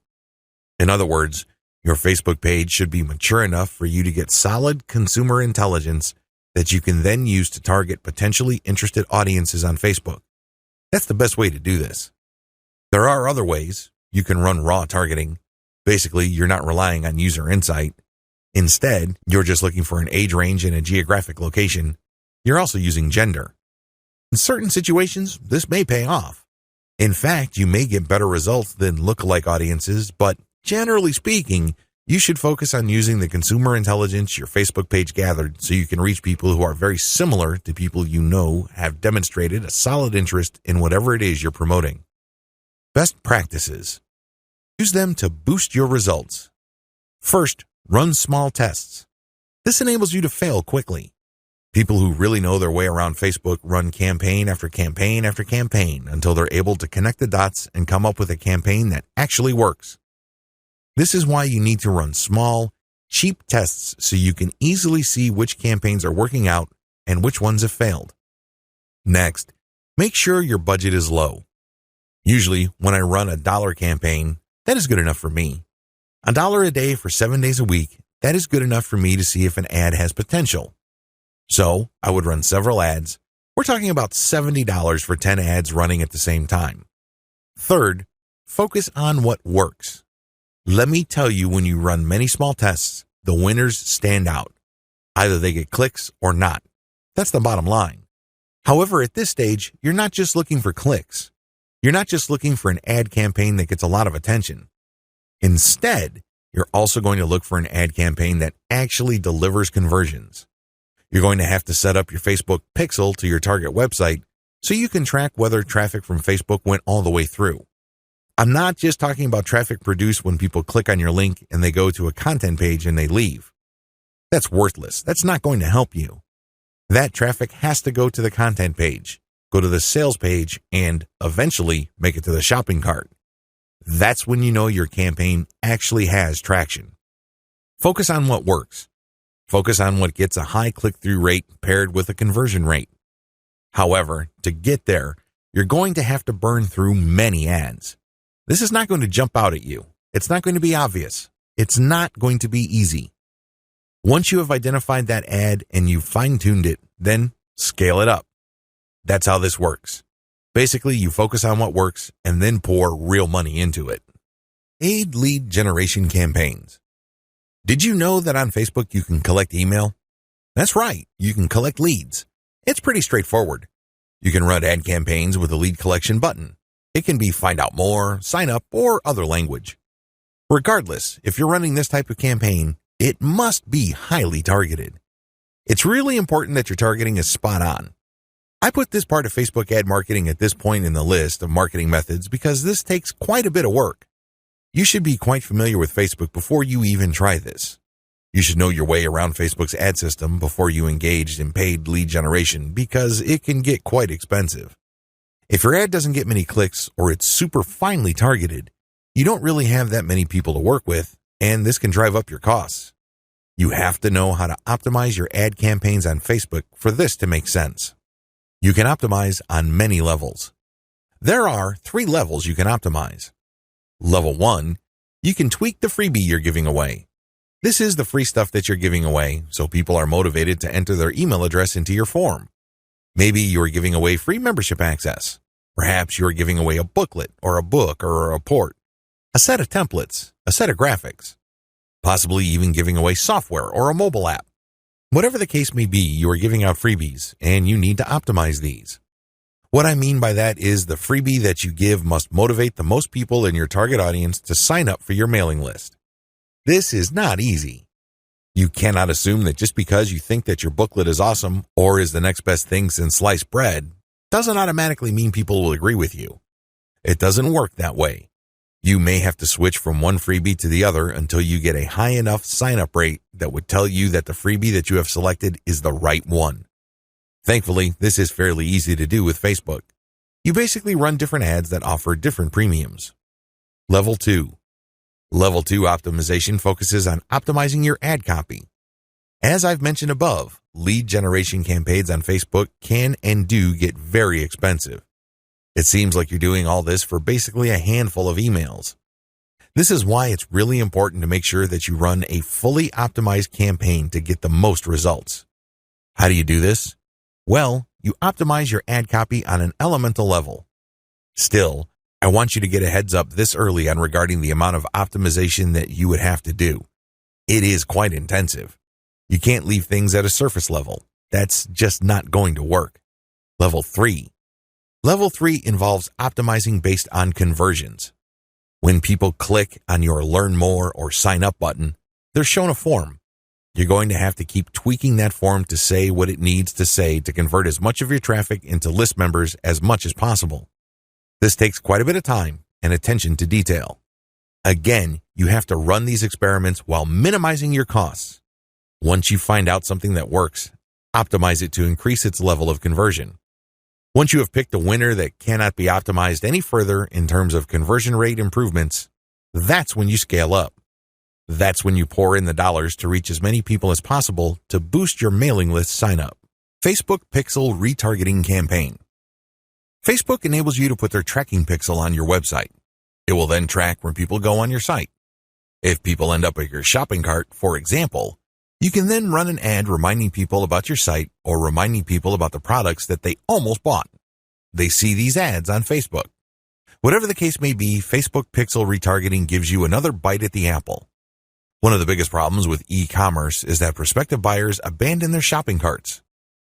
In other words, your Facebook page should be mature enough for you to get solid consumer intelligence that you can then use to target potentially interested audiences on Facebook. That's the best way to do this. There are other ways. You can run raw targeting. Basically, you're not relying on user insight. Instead, you're just looking for an age range and a geographic location. You're also using gender. In certain situations, this may pay off. In fact, you may get better results than lookalike audiences, but generally speaking, you should focus on using the consumer intelligence your Facebook page gathered so you can reach people who are very similar to people you know have demonstrated a solid interest in whatever it is you're promoting. Best practices. Use them to boost your results. First, run small tests. This enables you to fail quickly. People who really know their way around Facebook run campaign after campaign after campaign until they're able to connect the dots and come up with a campaign that actually works. This is why you need to run small, cheap tests so you can easily see which campaigns are working out and which ones have failed. Next, make sure your budget is low. Usually, when I run a $1 campaign, that is good enough for me. $1 a day for 7 days a week, that is good enough for me to see if an ad has potential. So, I would run several ads. We're talking about $70 for 10 ads running at the same time. Third, focus on what works. Let me tell you, when you run many small tests, the winners stand out. Either they get clicks or not. That's the bottom line. However, at this stage, you're not just looking for clicks. You're not just looking for an ad campaign that gets a lot of attention. Instead, you're also going to look for an ad campaign that actually delivers conversions. You're going to have to set up your Facebook pixel to your target website so you can track whether traffic from Facebook went all the way through. I'm not just talking about traffic produced when people click on your link and they go to a content page and they leave. That's worthless. That's not going to help you. That traffic has to go to the content page, go to the sales page, and eventually make it to the shopping cart. That's when you know your campaign actually has traction. Focus on what works. Focus on what gets a high click-through rate paired with a conversion rate. However, to get there, you're going to have to burn through many ads. This is not going to jump out at you. It's not going to be obvious. It's not going to be easy. Once you have identified that ad and you've fine-tuned it, then scale it up. That's how this works. Basically, you focus on what works and then pour real money into it. Paid lead generation campaigns. Did you know that on Facebook you can collect email? That's right, you can collect leads. It's pretty straightforward. You can run ad campaigns with a lead collection button. It can be find out more, sign up, or other language. Regardless, if you're running this type of campaign, it must be highly targeted. It's really important that your targeting is spot on. I put this part of Facebook ad marketing at this point in the list of marketing methods because this takes quite a bit of work. You should be quite familiar with Facebook before you even try this. You should know your way around Facebook's ad system before you engage in paid lead generation because it can get quite expensive. If your ad doesn't get many clicks or it's super finely targeted, you don't really have that many people to work with, and this can drive up your costs. You have to know how to optimize your ad campaigns on Facebook for this to make sense. You can optimize on many levels. There are 3 levels you can optimize. Level 1, you can tweak the freebie you're giving away. This is the free stuff that you're giving away, so people are motivated to enter their email address into your form. Maybe you're giving away free membership access. Perhaps you're giving away a booklet or a book or a report, a set of templates, a set of graphics, possibly even giving away software or a mobile app. Whatever the case may be, you are giving out freebies, and you need to optimize these. What I mean by that is the freebie that you give must motivate the most people in your target audience to sign up for your mailing list. This is not easy. You cannot assume that just because you think that your booklet is awesome or is the next best thing since sliced bread, doesn't automatically mean people will agree with you. It doesn't work that way. You may have to switch from one freebie to the other until you get a high enough sign-up rate that would tell you that the freebie that you have selected is the right one. Thankfully, this is fairly easy to do with Facebook. You basically run different ads that offer different premiums. Level 2. Level 2 optimization focuses on optimizing your ad copy. As I've mentioned above, lead generation campaigns on Facebook can and do get very expensive. It seems like you're doing all this for basically a handful of emails. This is why it's really important to make sure that you run a fully optimized campaign to get the most results. How do you do this? Well, you optimize your ad copy on an elemental level. Still, I want you to get a heads up this early on regarding the amount of optimization that you would have to do. It is quite intensive. You can't leave things at a surface level. That's just not going to work. Level 3. Level 3 involves optimizing based on conversions. When people click on your Learn More or Sign Up button, they're shown a form. You're going to have to keep tweaking that form to say what it needs to say to convert as much of your traffic into list members as much as possible. This takes quite a bit of time and attention to detail. Again, you have to run these experiments while minimizing your costs. Once you find out something that works, Optimize it to increase its level of conversion. Once you have picked a winner that cannot be optimized any further in terms of conversion rate improvements, that's when you scale up. That's when you pour in the dollars to reach as many people as possible to boost your mailing list sign-up. Facebook Pixel Retargeting Campaign. Facebook enables you to put their tracking pixel on your website. It will then track when people go on your site. If people end up at your shopping cart, for example, you can then run an ad reminding people about your site or reminding people about the products that they almost bought. They see these ads on Facebook. Whatever the case may be, Facebook Pixel Retargeting gives you another bite at the apple. One of the biggest problems with e-commerce is that prospective buyers abandon their shopping carts.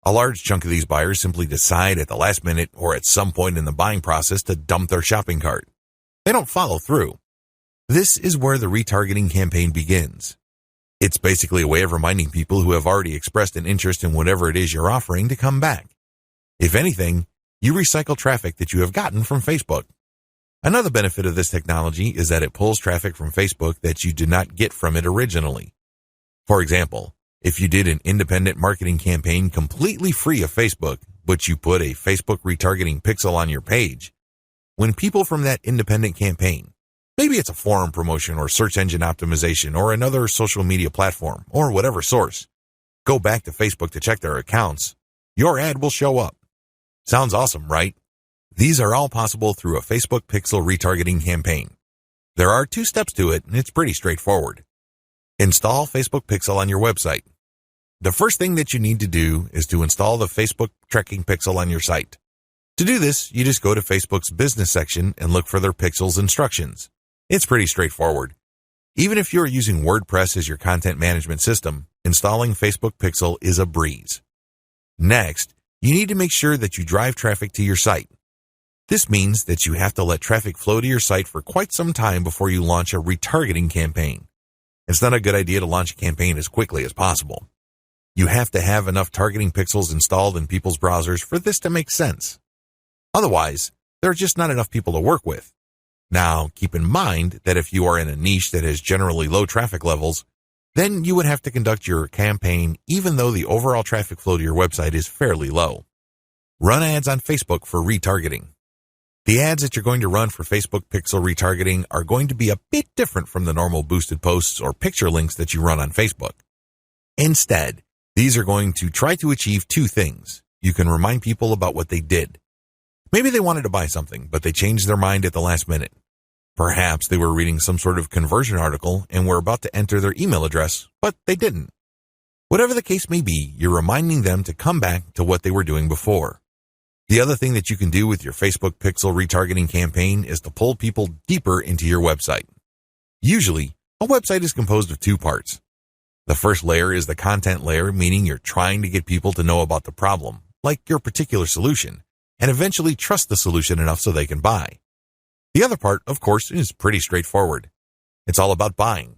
A large chunk of these buyers simply decide at the last minute or at some point in the buying process to dump their shopping cart. They don't follow through. This is where the retargeting campaign begins. It's basically a way of reminding people who have already expressed an interest in whatever it is you're offering to come back. If anything, you recycle traffic that you have gotten from Facebook. Another benefit of this technology is that it pulls traffic from Facebook that you did not get from it originally. For example, if you did an independent marketing campaign completely free of Facebook, but you put a Facebook retargeting pixel on your page, when people from that independent campaign, maybe it's a forum promotion or search engine optimization or another social media platform or whatever source, go back to Facebook to check their accounts, your ad will show up. Sounds awesome, right? These are all possible through a Facebook Pixel retargeting campaign. There are 2 steps to it, and it's pretty straightforward. Install Facebook Pixel on your website. The first thing that you need to do is to install the Facebook tracking pixel on your site. To do this, you just go to Facebook's business section and look for their pixels instructions. It's pretty straightforward. Even if you're using WordPress as your content management system, installing Facebook Pixel is a breeze. Next, you need to make sure that you drive traffic to your site. This means that you have to let traffic flow to your site for quite some time before you launch a retargeting campaign. It's not a good idea to launch a campaign as quickly as possible. You have to have enough targeting pixels installed in people's browsers for this to make sense. Otherwise, there are just not enough people to work with. Now, keep in mind that if you are in a niche that has generally low traffic levels, then you would have to conduct your campaign even though the overall traffic flow to your website is fairly low. Run ads on Facebook for retargeting. The ads that you're going to run for Facebook Pixel retargeting are going to be a bit different from the normal boosted posts or picture links that you run on Facebook. Instead, these are going to try to achieve 2 things. You can remind people about what they did. Maybe they wanted to buy something, but they changed their mind at the last minute. Perhaps they were reading some sort of conversion article and were about to enter their email address, but they didn't. Whatever the case may be, you're reminding them to come back to what they were doing before. The other thing that you can do with your Facebook Pixel retargeting campaign is to pull people deeper into your website. Usually, a website is composed of 2 parts. The first layer is the content layer, meaning you're trying to get people to know about the problem, like your particular solution, and eventually trust the solution enough so they can buy. The other part, of course, is pretty straightforward. It's all about buying.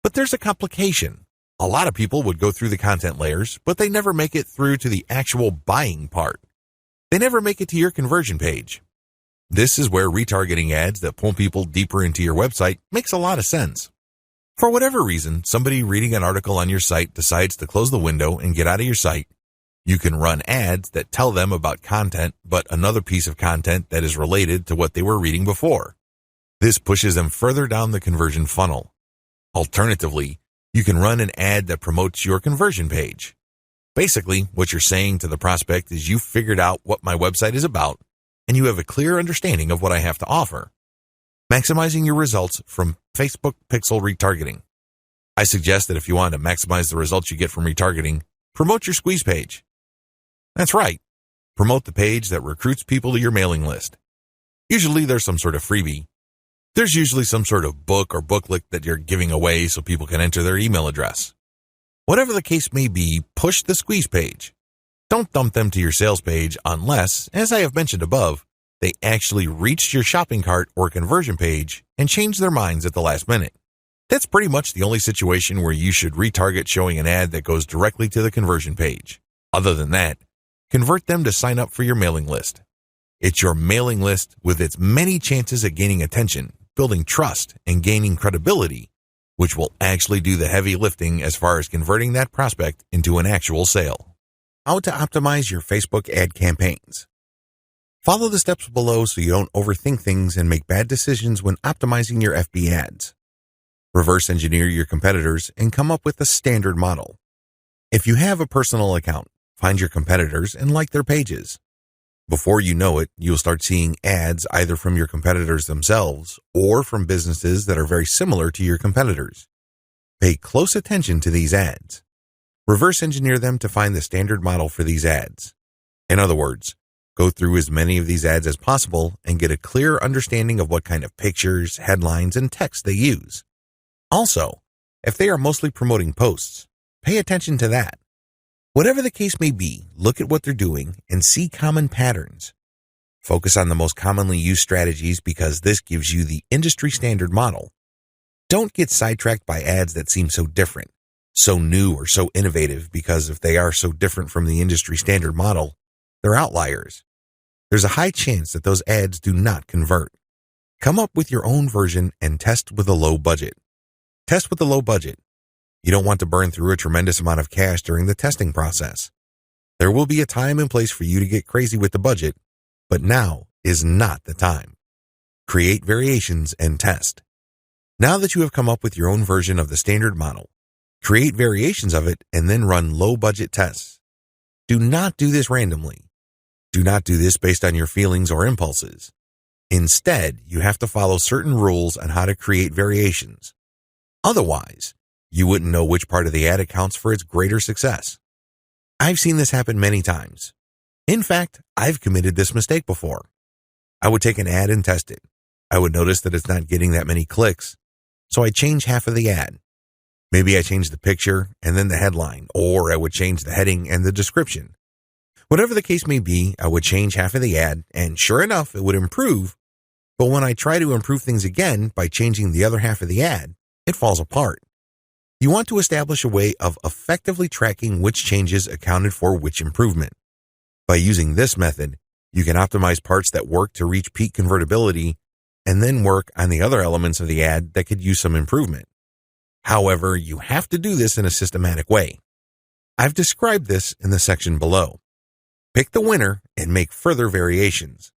But there's a complication. A lot of people would go through the content layers, but they never make it through to the actual buying part. They never make it to your conversion page. This is where retargeting ads that pull people deeper into your website makes a lot of sense. For whatever reason, somebody reading an article on your site decides to close the window and get out of your site. You can run ads that tell them about content, but another piece of content that is related to what they were reading before. This pushes them further down the conversion funnel. Alternatively, you can run an ad that promotes your conversion page. Basically, what you're saying to the prospect is you've figured out what my website is about, and you have a clear understanding of what I have to offer. Maximizing your results from Facebook Pixel retargeting. I suggest that if you want to maximize the results you get from retargeting, promote your squeeze page. That's right. Promote the page that recruits people to your mailing list. Usually there's some sort of freebie. There's usually some sort of book or booklet that you're giving away so people can enter their email address. Whatever the case may be, push the squeeze page. Don't dump them to your sales page unless, as I have mentioned above, they actually reached your shopping cart or conversion page and changed their minds at the last minute. That's pretty much the only situation where you should retarget showing an ad that goes directly to the conversion page. Other than that, convert them to sign up for your mailing list. It's your mailing list with its many chances at gaining attention, building trust, and gaining credibility, which will actually do the heavy lifting as far as converting that prospect into an actual sale. how to optimize your Facebook ad campaigns. Follow the steps below so you don't overthink things and make bad decisions when optimizing your FB ads. Reverse engineer your competitors and come up with a standard model. If you have a personal account, find your competitors and like their pages. Before you know it, you'll start seeing ads either from your competitors themselves or from businesses that are very similar to your competitors. Pay close attention to these ads. Reverse engineer them to find the standard model for these ads. In other words, go through as many of these ads as possible and get a clear understanding of what kind of pictures, headlines, and text they use. Also, if they are mostly promoting posts, pay attention to that. Whatever the case may be, look at what they're doing and see common patterns. Focus on the most commonly used strategies because this gives you the industry standard model. Don't get sidetracked by ads that seem so different, so new or so innovative because if they are so different from the industry standard model, they're outliers. There's a high chance that those ads do not convert. Come up with your own version and test with a low budget. Test with a low budget. You don't want to burn through a tremendous amount of cash during the testing process. There will be a time and place for you to get crazy with the budget, but now is not the time. Create variations and test. Now that you have come up with your own version of the standard model, create variations of it and then run low-budget tests. Do not do this randomly. Do not do this based on your feelings or impulses. Instead, you have to follow certain rules on how to create variations. Otherwise, you wouldn't know which part of the ad accounts for its greater success. I've seen this happen many times. In fact, I've committed this mistake before. I would take an ad and test it. I would notice that it's not getting that many clicks, so I'd change half of the ad. Maybe I changed the picture and then the headline, or I would change the heading and the description. Whatever the case may be, I would change half of the ad, and sure enough, it would improve. But when I try to improve things again by changing the other half of the ad, it falls apart. You want to establish a way of effectively tracking which changes accounted for which improvement. By using this method, you can optimize parts that work to reach peak convertibility and then work on the other elements of the ad that could use some improvement. However, you have to do this in a systematic way. I've described this in the section below. Pick the winner and make further variations.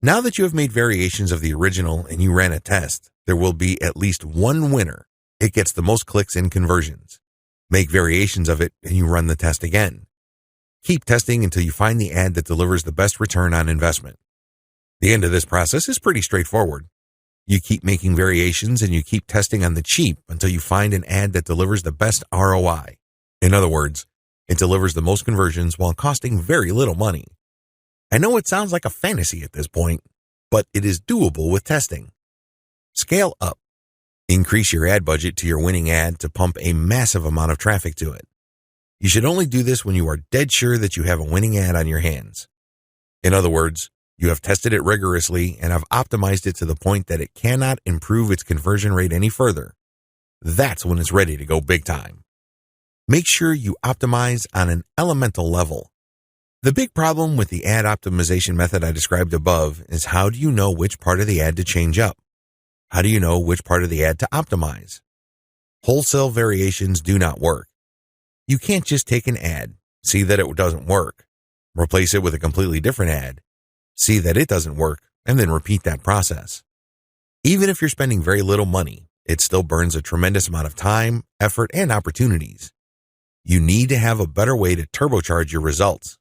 Now that you have made variations of the original and you ran a test, there will be at least one winner. It gets the most clicks and conversions. Make variations of it and you run the test again. Keep testing until you find the ad that delivers the best return on investment. The end of this process is pretty straightforward. You keep making variations and you keep testing on the cheap until you find an ad that delivers the best ROI. In other words, it delivers the most conversions while costing very little money. I know it sounds like a fantasy at this point, but it is doable with testing. Scale up. Increase your ad budget to your winning ad to pump a massive amount of traffic to it. You should only do this when you are dead sure that you have a winning ad on your hands. In other words, you have tested it rigorously and have optimized it to the point that it cannot improve its conversion rate any further. That's when it's ready to go big time. Make sure you optimize on an elemental level. The big problem with the ad optimization method I described above is how do you know which part of the ad to change up? How do you know which part of the ad to optimize? Wholesale variations do not work. You can't just take an ad, see that it doesn't work, replace it with a completely different ad, see that it doesn't work, and then repeat that process. Even if you're spending very little money, it still burns a tremendous amount of time, effort, and opportunities. You need to have a better way to turbocharge your results.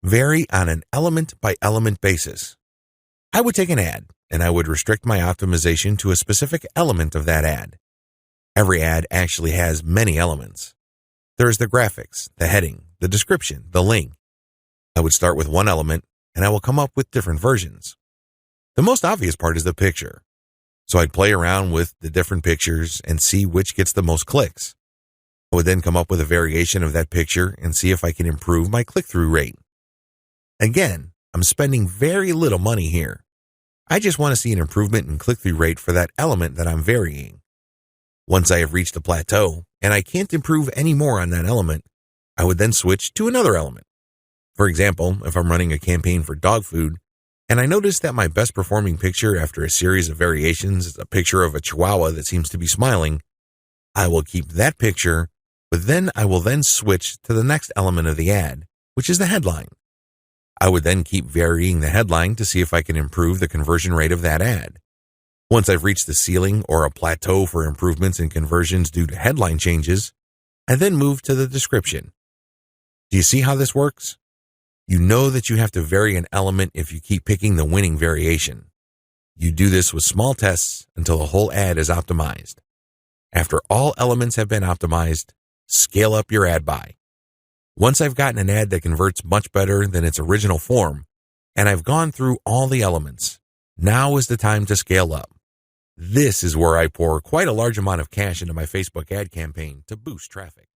Vary on an element-by-element basis. I would take an ad, and I would restrict my optimization to a specific element of that ad. Every ad actually has many elements. There's the graphics, the heading, the description, the link. I would start with one element, and I will come up with different versions. The most obvious part is the picture. So I'd play around with the different pictures and see which gets the most clicks. I would then come up with a variation of that picture and see if I can improve my click-through rate. Again, I'm spending very little money here. I just want to see an improvement in click-through rate for that element that I'm varying. Once I have reached a plateau and I can't improve any more on that element, I would then switch to another element. For example, if I'm running a campaign for dog food and I notice that my best performing picture after a series of variations is a picture of a chihuahua that seems to be smiling, I will keep that picture, but then I will then switch to the next element of the ad which is the headline. I would then keep varying the headline to see if I can improve the conversion rate of that ad. Once I've reached the ceiling or a plateau for improvements in conversions due to headline changes, I then move to the description. Do you see how this works? You know that you have to vary an element if you keep picking the winning variation. You do this with small tests until the whole ad is optimized. After all elements have been optimized, scale up your ad buy. Once I've gotten an ad that converts much better than its original form, and I've gone through all the elements, now is the time to scale up. This is where I pour quite a large amount of cash into my Facebook ad campaign to boost traffic.